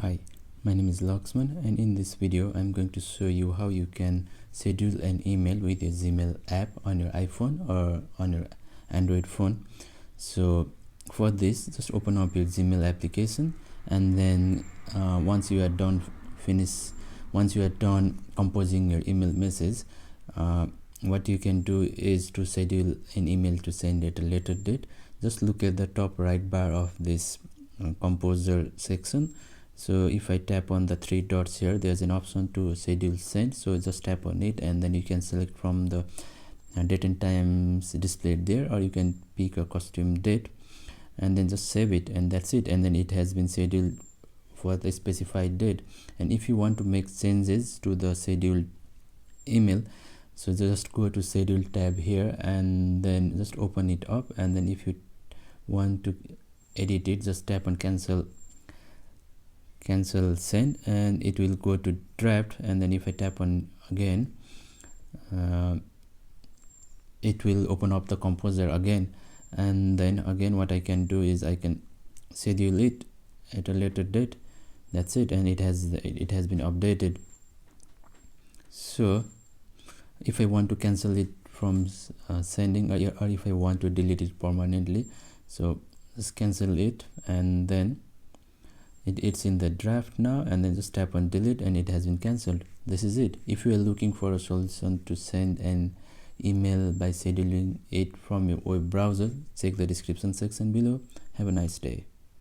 Hi, my name is Laxman, and in this video I'm going to show you how you can schedule an email with your Gmail app on your iPhone or on your Android phone. So for this, just open up your Gmail application, and then once you are done composing your email message, what you can do is to schedule an email to send at a later date. Just look at the top right bar of this composer section. So if I tap on the three dots here, there's an option to schedule send. So just tap on it, and then you can select from the date and times displayed there, or you can pick a custom date and then just save it, and that's it. And then it has been scheduled for the specified date. And if you want to make changes to the scheduled email, so just go to schedule tab here and then just open it up, and then if you want to edit it, just tap on cancel send, and it will go to draft. And then if I tap on again, it will open up the composer again. And then again, what I can do is I can schedule it at a later date. That's it, and it has been updated. So if I want to cancel it from sending, or if I want to delete it permanently, so just cancel it, and then it's in the draft now, and then just tap on delete, and it has been cancelled. This is it. If you are looking for a solution to send an email by scheduling it from your web browser, check the description section below. Have a nice day.